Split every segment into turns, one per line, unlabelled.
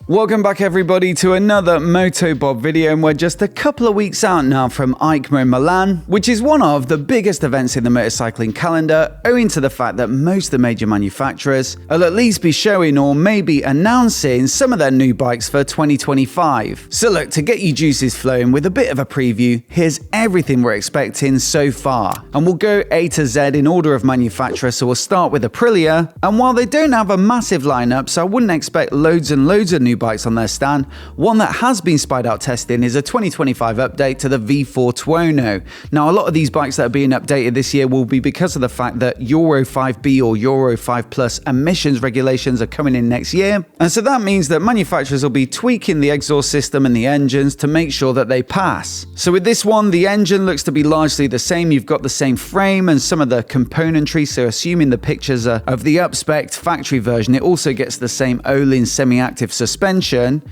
Welcome back everybody to another MOTOBOB video, and we're just a couple of weeks out now from EICMA in Milan, which is one of the biggest events in the motorcycling calendar, owing to the fact that most of the major manufacturers will at least be showing or maybe announcing some of their new bikes for 2025. So look, to get you juices flowing with a bit of a preview, here's everything we're expecting so far. And we'll go A to Z in order of manufacturer, so we'll start with Aprilia, and while they don't have a massive lineup, so I wouldn't expect loads and loads of new bikes on their stand, one that has been spied out testing is a 2025 update to the V4 Tuono. Now, a lot of these bikes that are being updated this year will be because of the fact that Euro 5B or Euro 5 Plus emissions regulations are coming in next year, and so that means that manufacturers will be tweaking the exhaust system and the engines to make sure that they pass. So with this one, the engine looks to be largely the same. You've got the same frame and some of the componentry, so assuming the pictures are of the up-spec factory version, it also gets the same Olin semi-active suspension.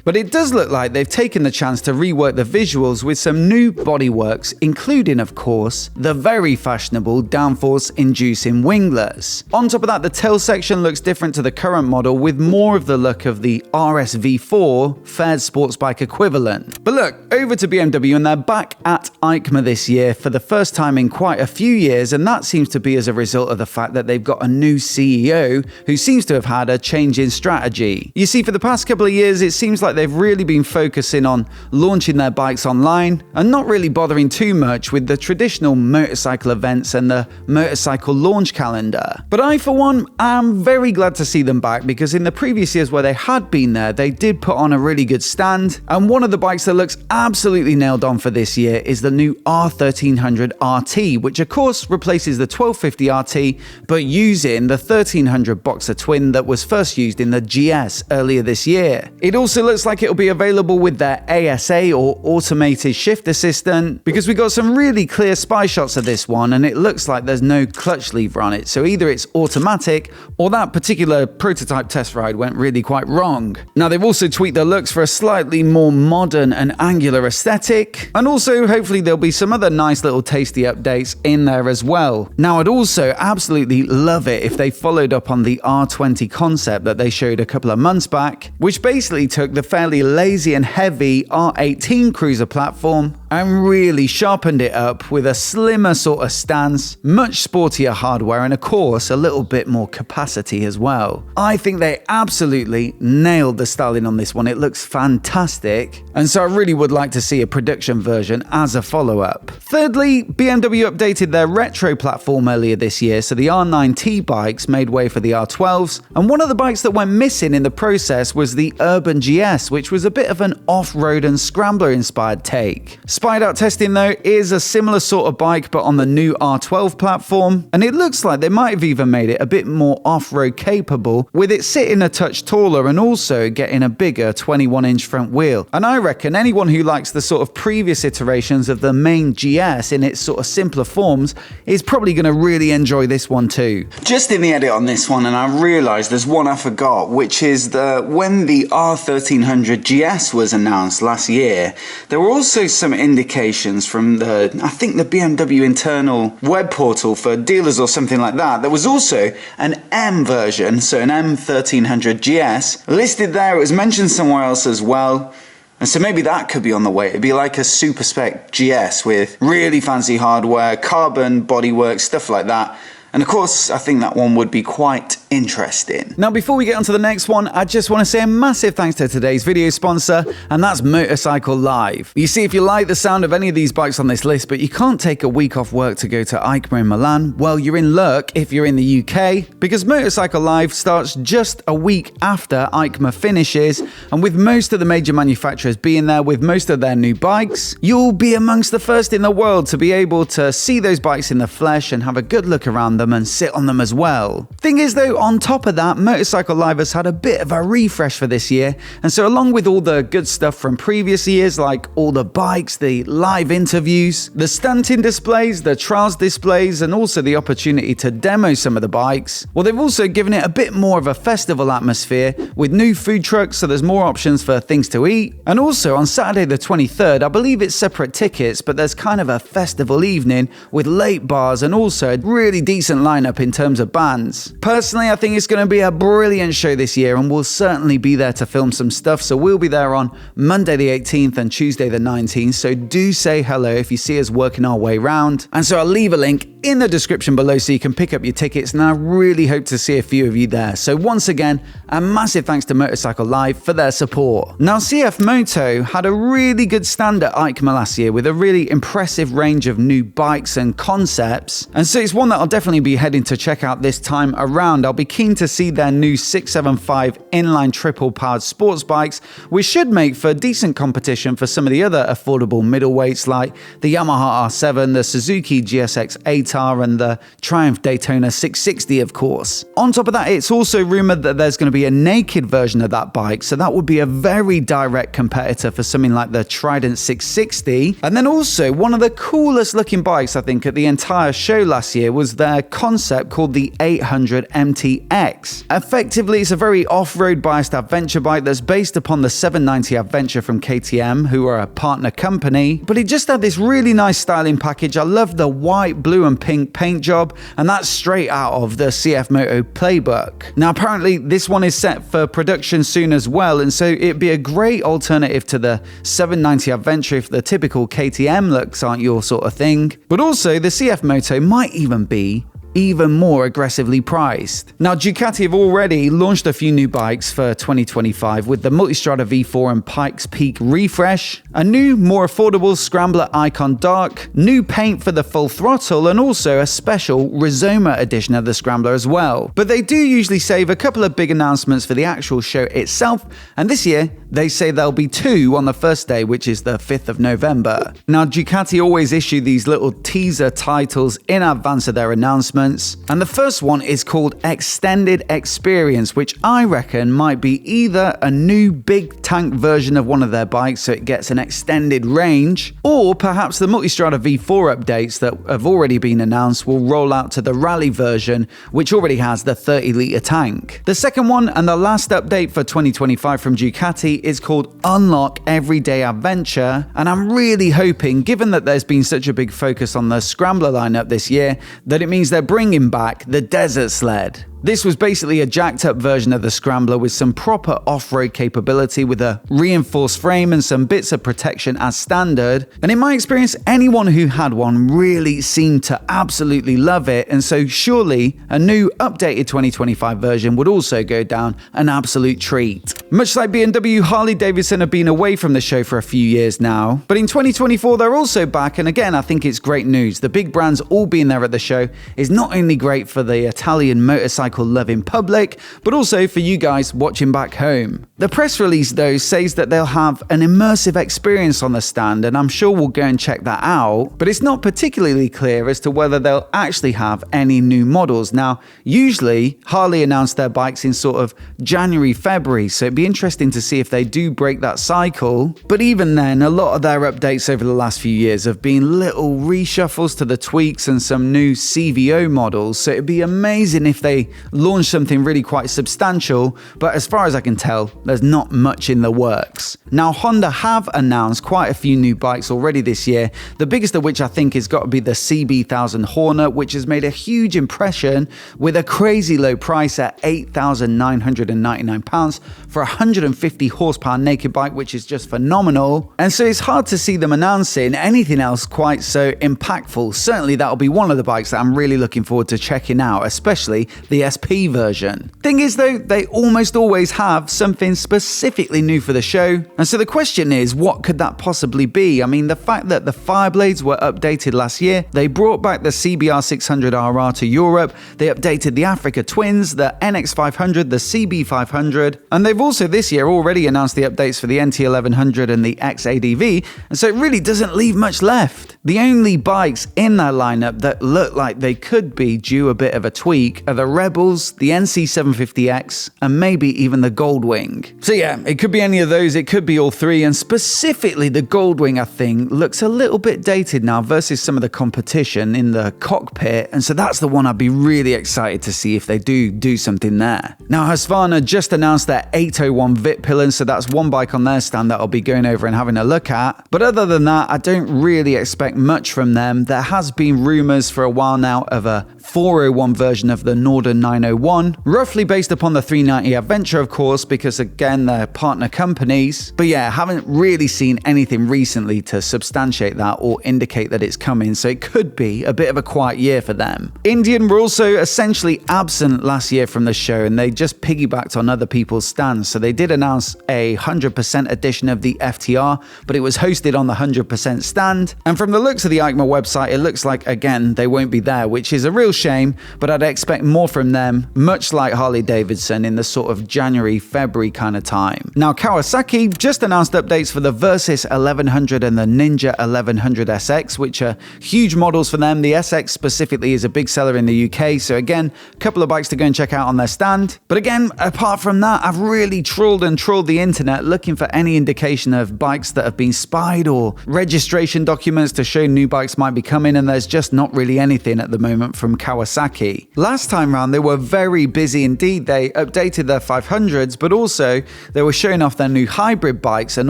But it does look like they've taken the chance to rework the visuals with some new bodyworks, including, of course, the very fashionable downforce-inducing winglets. On top of that, the tail section looks different to the current model, with more of the look of the RSV4 Faired sports bike equivalent. But look, over to BMW, and they're back at EICMA this year for the first time in quite a few years, and that seems to be as a result of the fact that they've got a new CEO who seems to have had a change in strategy. You see, for the past couple of years, it seems like they've really been focusing on launching their bikes online and not really bothering too much with the traditional motorcycle events and the motorcycle launch calendar. But I, for one, am very glad to see them back, because in the previous years where they had been there, they did put on a really good stand. And one of the bikes that looks absolutely nailed on for this year is the new R1300 RT, which of course replaces the 1250 RT, but using the 1300 Boxer twin that was first used in the GS earlier this year. It also looks like it'll be available with their ASA or automated shift assistant, because we got some really clear spy shots of this one and it looks like there's no clutch lever on it, so either it's automatic or that particular prototype test ride went really quite wrong. Now, they've also tweaked the looks for a slightly more modern and angular aesthetic, and also hopefully there'll be some other nice little tasty updates in there as well. Now, I'd also absolutely love it if they followed up on the R20 concept that they showed a couple of months back, which basically took the fairly lazy and heavy R18 cruiser platform and really sharpened it up with a slimmer sort of stance, much sportier hardware, and of course a little bit more capacity as well. I think they absolutely nailed the styling on this one. It looks fantastic, and so I really would like to see a production version as a follow-up. Thirdly, BMW updated their retro platform earlier this year, so the R9T bikes made way for the R12s, and one of the bikes that went missing in the process was the Urban GS, which was a bit of an off-road and scrambler inspired take. Spied out testing though is a similar sort of bike but on the new R12 platform, and it looks like they might have even made it a bit more off-road capable, with it sitting a touch taller and also getting a bigger 21-inch front wheel. And I reckon anyone who likes the sort of previous iterations of the main GS in its sort of simpler forms is probably going to really enjoy this one too. Just in the edit on this one, and I realised there's one I forgot, which is when the R1300 GS was announced last year, there were also some indications from I think the BMW internal web portal for dealers or something like that. There was also an M version, so an M1300 GS listed there. It was mentioned somewhere else as well. And so maybe that could be on the way. It'd be like a super spec GS with really fancy hardware, carbon bodywork, stuff like that. And of course, I think that one would be quite interesting. Now, before we get on to the next one, I just want to say a massive thanks to today's video sponsor, and that's Motorcycle Live. You see, if you like the sound of any of these bikes on this list, but you can't take a week off work to go to EICMA in Milan, well, you're in luck if you're in the UK, because Motorcycle Live starts just a week after EICMA finishes, and with most of the major manufacturers being there with most of their new bikes, you'll be amongst the first in the world to be able to see those bikes in the flesh and have a good look around them and sit on them as well. Thing is though, on top of that, Motorcycle Live has had a bit of a refresh for this year, and so along with all the good stuff from previous years, like all the bikes, the live interviews, the stunting displays, the trials displays, and also the opportunity to demo some of the bikes, well, they've also given it a bit more of a festival atmosphere with new food trucks, so there's more options for things to eat. And also on Saturday the 23rd, I believe it's separate tickets, but there's kind of a festival evening with late bars and also a really decent lineup in terms of bands. Personally, I think it's going to be a brilliant show this year, and we'll certainly be there to film some stuff. So we'll be there on Monday the 18th and Tuesday the 19th. So do say hello if you see us working our way round. And so I'll leave a link in the description below so you can pick up your tickets, and I really hope to see a few of you there. So once again, a massive thanks to Motorcycle Live for their support. Now, CF Moto had a really good stand at EICMA last year with a really impressive range of new bikes and concepts, and so it's one that I'll definitely be heading to check out this time around. I'll be keen to see their new 675 inline triple powered sports bikes, which should make for decent competition for some of the other affordable middleweights like the Yamaha R7, the Suzuki GSX ATAR, and the Triumph Daytona 660, of course. On top of that, it's also rumoured that there's going to be a naked version of that bike, so that would be a very direct competitor for something like the Trident 660. And then also, one of the coolest looking bikes, I think, at the entire show last year was their concept called the 800 MTX. Effectively, it's a very off-road biased adventure bike that's based upon the 790 Adventure from KTM, who are a partner company, but it just had this really nice styling package. I love the white, blue and pink paint job, and that's straight out of the CF Moto playbook. Now, apparently this one is set for production soon as well, and so it'd be a great alternative to the 790 Adventure if the typical KTM looks aren't your sort of thing. But also, the CF Moto might even be even more aggressively priced. Now, Ducati have already launched a few new bikes for 2025 with the Multistrada V4 and Pikes Peak refresh, a new, more affordable Scrambler Icon Dark, new paint for the Full Throttle, and also a special Rizoma edition of the Scrambler as well. But they do usually save a couple of big announcements for the actual show itself, and this year they say there'll be two on the first day, which is the 5th of November. Now, Ducati always issue these little teaser titles in advance of their announcements, and the first one is called Extended Experience, which I reckon might be either a new big tank version of one of their bikes so it gets an extended range, or perhaps the Multistrada V4 updates that have already been announced will roll out to the rally version, which already has the 30-litre tank. The second one, and the last update for 2025 from Ducati, is called Unlock Everyday Adventure, and I'm really hoping, given that there's been such a big focus on the Scrambler lineup this year, that it means they're bringing back the Desert Sled. This was basically a jacked up version of the Scrambler with some proper off-road capability with a reinforced frame and some bits of protection as standard. And in my experience, anyone who had one really seemed to absolutely love it. And so surely a new updated 2025 version would also go down an absolute treat. Much like BMW, Harley Davidson have been away from the show for a few years now. But in 2024, they're also back. And again, I think it's great news. The big brands all being there at the show is not only great for the Italian motorcycle loving public, but also for you guys watching back home. The press release though says that they'll have an immersive experience on the stand, and I'm sure we'll go and check that out, but it's not particularly clear as to whether they'll actually have any new models. Now, usually Harley announced their bikes in sort of January, February, so it'd be interesting to see if they do break that cycle. But even then, a lot of their updates over the last few years have been little reshuffles to the tweaks and some new CVO models, so it'd be amazing if they launch something really quite substantial, but as far as I can tell, there's not much in the works. Now, Honda have announced quite a few new bikes already this year, the biggest of which I think has got to be the CB1000 Hornet, which has made a huge impression with a crazy low price at £8,999 for a 150 horsepower naked bike, which is just phenomenal. And so it's hard to see them announcing anything else quite so impactful. Certainly that'll be one of the bikes that I'm really looking forward to checking out, especially the SP version. Thing is though, they almost always have something specifically new for the show, and so the question is, what could that possibly be? I mean, the fact that the Fireblades were updated last year, they brought back the CBR 600RR to Europe, they updated the Africa Twins, the NX500, the CB500, and they've also this year already announced the updates for the NT1100 and the XADV, and so it really doesn't leave much left. The only bikes in their lineup that look like they could be due a bit of a tweak are the Rebels, the NC750X, and maybe even the Goldwing. So yeah, it could be any of those, it could be all three, and specifically the Goldwing, I think, looks a little bit dated now versus some of the competition in the cockpit, and so that's the one I'd be really excited to see if they do something there. Now, Husqvarna just announced their 801 VIP Pillar, so that's one bike on their stand that I'll be going over and having a look at, but other than that, I don't really expect much from them. There has been rumours for a while now of a 401 version of the Norden 901, roughly based upon the 390 Adventure, of course, because again, they're partner companies. But yeah, haven't really seen anything recently to substantiate that or indicate that it's coming, so it could be a bit of a quiet year for them. Indian were also essentially absent last year from the show, and they just piggybacked on other people's stands. So they did announce a 100% edition of the FTR, but it was hosted on the 100% stand. And from the looks of the EICMA website, it looks like, again, they won't be there, which is a real shame, but I'd expect more from them, much like Harley-Davidson, in the sort of January, February kind of time. Now, Kawasaki just announced updates for the Versys 1100 and the Ninja 1100 SX, which are huge models for them. The SX specifically is a big seller in the UK, so again, a couple of bikes to go and check out on their stand. But again, apart from that, I've really trawled the internet looking for any indication of bikes that have been spied or registration documents to show new bikes might be coming, and there's just not really anything at the moment from Kawasaki. Last time round, they were very busy indeed. They updated their 500s, but also they were showing off their new hybrid bikes and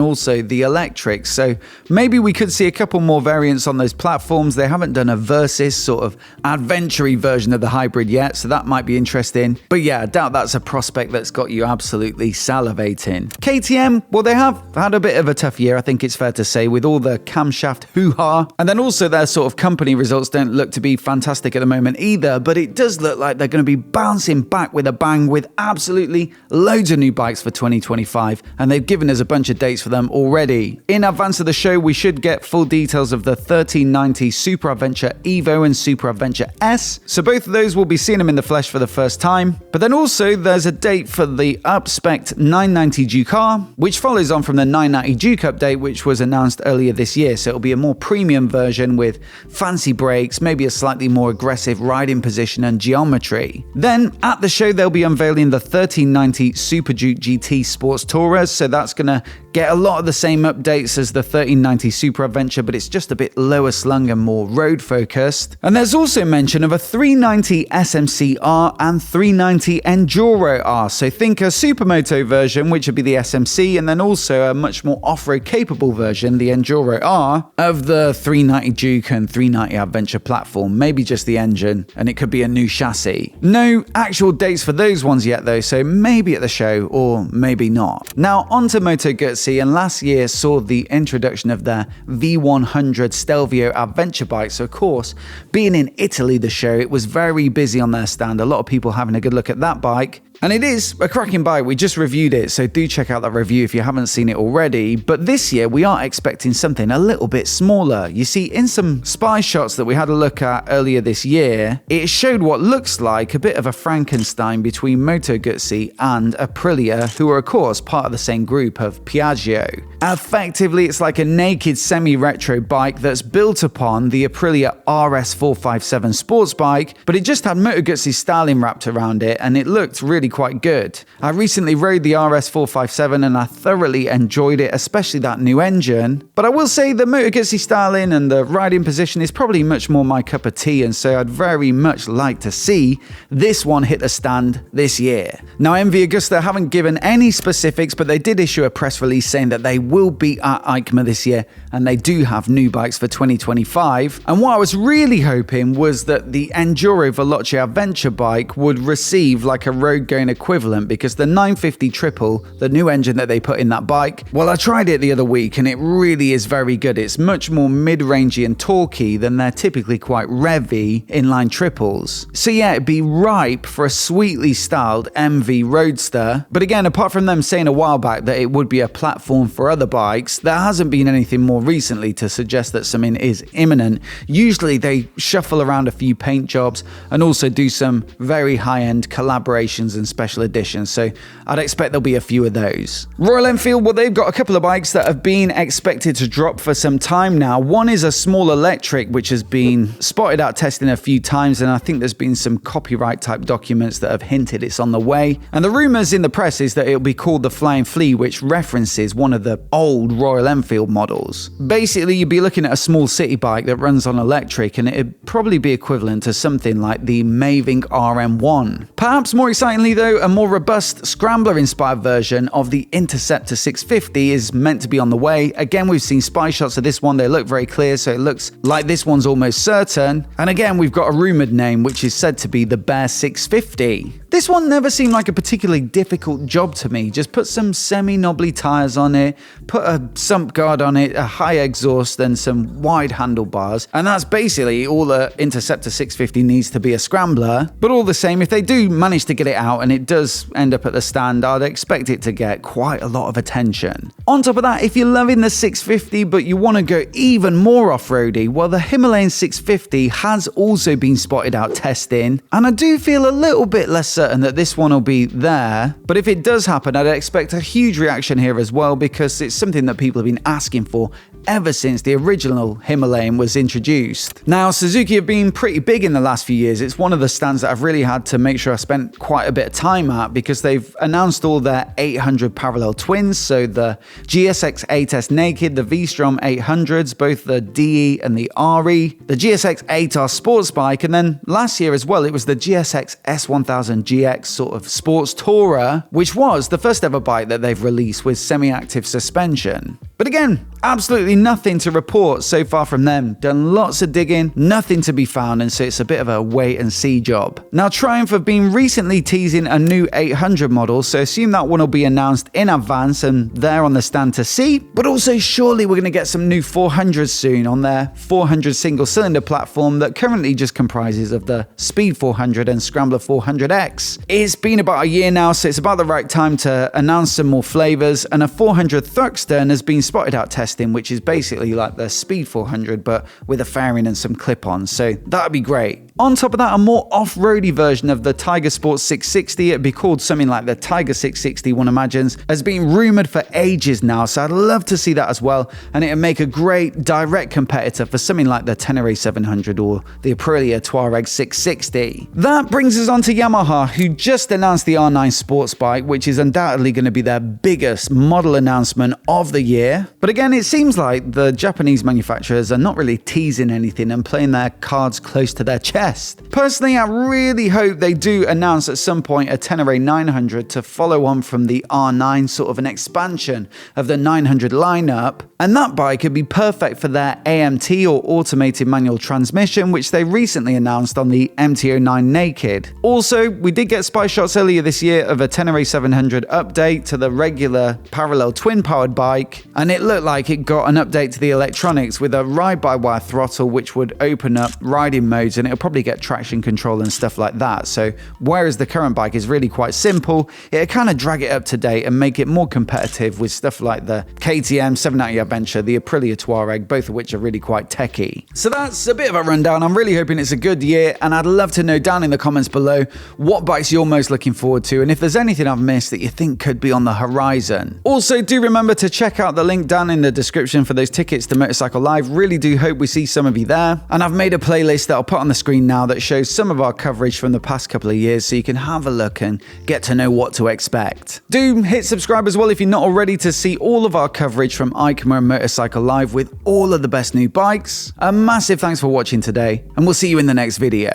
also the electrics. So maybe we could see a couple more variants on those platforms. They haven't done a Versys sort of adventure-y version of the hybrid yet, so that might be interesting. But yeah, I doubt that's a prospect that's got you absolutely salivating. KTM, well, they have had a bit of a tough year, I think it's fair to say, with all the camshaft hoo-ha. And then also their sort of company results don't look to be fantastic at the moment either, but it does look like they're going to be bouncing back with a bang with absolutely loads of new bikes for 2025, and they've given us a bunch of dates for them already. In advance of the show, we should get full details of the 1390 Super Adventure Evo and Super Adventure S, so both of those will be seeing them in the flesh for the first time. But then also there's a date for the up-spec'd 990 Duke R, which follows on from the 990 Duke update, which was announced earlier this year, so it'll be a more premium version with fancy brakes, maybe a slightly more aggressive riding position and geometry. Then at the show they'll be unveiling the 1390 Super Duke GT Sports Tourances, so that's gonna get a lot of the same updates as the 1390 Super Adventure, but it's just a bit lower slung and more road focused. And there's also mention of a 390 SMC R and 390 Enduro R, so think a supermoto version, which would be the SMC, and then also a much more off-road capable version, the Enduro R, of the 390 Duke and 390 Adventure platform, maybe just the engine, and it could be a new chassis. No actual dates for those ones yet though, so maybe at the show or maybe not. Now onto Moto Guzzi, and last year saw the introduction of their V100 Stelvio Adventure bike, so of course, being in Italy the show, it was very busy on their stand, a lot of people having a good look at that bike. And it is a cracking bike, we just reviewed it, so do check out that review if you haven't seen it already. But this year we are expecting something a little bit smaller. You see, in some spy shots that we had a look at earlier this year, it showed what looks like a bit of a Frankenstein between Moto Guzzi and Aprilia, who are of course part of the same group of Piaggio. Effectively, it's like a naked semi-retro bike that's built upon the Aprilia RS457 sports bike, but it just had Moto Guzzi styling wrapped around it, and it looked really quite good. I recently rode the RS457 and I thoroughly enjoyed it, especially that new engine. But I will say the Moto Guzzi styling and the riding position is probably much more my cup of tea, and so I'd very much like to see this one hit the stand this year. Now MV Agusta haven't given any specifics, but they did issue a press release saying that they will be at EICMA this year and they do have new bikes for 2025. And what I was really hoping was that the Enduro Veloce Adventure bike would receive like a road going equivalent, because the 950 Triple, the new engine that they put in that bike, well, I tried it the other week and it really is very good. It's much more mid-rangey and torquey than their typically quite revvy inline triples. So yeah, it'd be ripe for a sweetly styled MV Roadster. But again, apart from them saying a while back that it would be a platform for other bikes, there hasn't been anything more recently to suggest that something is imminent. Usually they shuffle around a few paint jobs and also do some very high-end collaborations and special editions, so I'd expect there'll be a few of those. Royal Enfield, well, they've got a couple of bikes that have been expected to drop for some time now. One is a small electric, which has been spotted out testing a few times, and I think there's been some copyright type documents that have hinted it's on the way. And the rumours in the press is that it'll be called the Flying Flea, which references one of the old Royal Enfield models. Basically, you'd be looking at a small city bike that runs on electric, and it'd probably be equivalent to something like the Maving RM1. Perhaps more excitingly, Currently though, a more robust scrambler-inspired version of the Interceptor 650 is meant to be on the way. Again, we've seen spy shots of this one. They look very clear, so it looks like this one's almost certain. And again, we've got a rumoured name, which is said to be the Bear 650. This one never seemed like a particularly difficult job to me. Just put some semi-knobbly tyres on it, put a sump guard on it, a high exhaust, and some wide handlebars. And that's basically all the Interceptor 650 needs to be a scrambler. But all the same, if they do manage to get it out and it does end up at the stand, I'd expect it to get quite a lot of attention. On top of that, if you're loving the 650 but you want to go even more off-roady, well, the Himalayan 650 has also been spotted out testing, and I do feel a little bit less certain that this one will be there. But if it does happen, I'd expect a huge reaction here as well, because it's something that people have been asking for ever since the original Himalayan was introduced. Now, Suzuki have been pretty big in the last few years. It's one of the stands that I've really had to make sure I spent quite a bit of time at, because they've announced all their 800 parallel twins, so the GSX 8S Naked, the V-Strom 800s, both the DE and the RE, the GSX 8R sports bike, and then last year as well, it was the GSX S1000 GX sort of sports tourer, which was the first ever bike that they've released with semi-active suspension. But again, absolutely nothing to report so far from them. Done lots of digging, nothing to be found, and so it's a bit of a wait and see job. Now, Triumph have been recently teasing a new 800 model, so assume that one will be announced in advance and there on the stand to see. But also, surely we're going to get some new 400s soon on their 400 single cylinder platform that currently just comprises of the Speed 400 and Scrambler 400X. It's been about a year now, so it's about the right time to announce some more flavors, and a 400 Thruxton has been spotted out testing, which is basically like the Speed 400 but with a fairing and some clip-ons, so that'd be great. On top of that, a more off-roady version of the Tiger Sport 660, it'd be called something like the Tiger 660, one imagines, has been rumoured for ages now, so I'd love to see that as well, and it'd make a great direct competitor for something like the Tenere 700 or the Aprilia Touareg 660. That brings us on to Yamaha, who just announced the R9 sports bike, which is undoubtedly going to be their biggest model announcement of the year. But again, it seems like the Japanese manufacturers are not really teasing anything and playing their cards close to their chest. Personally, I really hope they do announce at some point a Tenere 900 to follow on from the R9, sort of an expansion of the 900 lineup. And that bike could be perfect for their AMT or automated manual transmission, which they recently announced on the MT09 Naked. Also, we did get spy shots earlier this year of a Tenere 700 update to the regular parallel twin-powered bike, and it looked like it got an update to the electronics with a ride-by-wire throttle, which would open up riding modes, and it'll probably get traction control and stuff like that. So whereas the current bike is really quite simple, it'll kind of drag it up to date and make it more competitive with stuff like the KTM 790 Adventure, the Aprilia Touareg, both of which are really quite techy. So that's a bit of a rundown. I'm really hoping it's a good year, and I'd love to know down in the comments below what bikes you're most looking forward to, and if there's anything I've missed that you think could be on the horizon. Also, do remember to check out the link down in the description for those tickets to Motorcycle Live. Really do hope we see some of you there. And I've made a playlist that I'll put on the screen now that shows some of our coverage from the past couple of years, so you can have a look and get to know what to expect. Do hit subscribe as well if you're not already, to see all of our coverage from EICMA and Motorcycle Live with all of the best new bikes. A massive thanks for watching today, and we'll see you in the next video.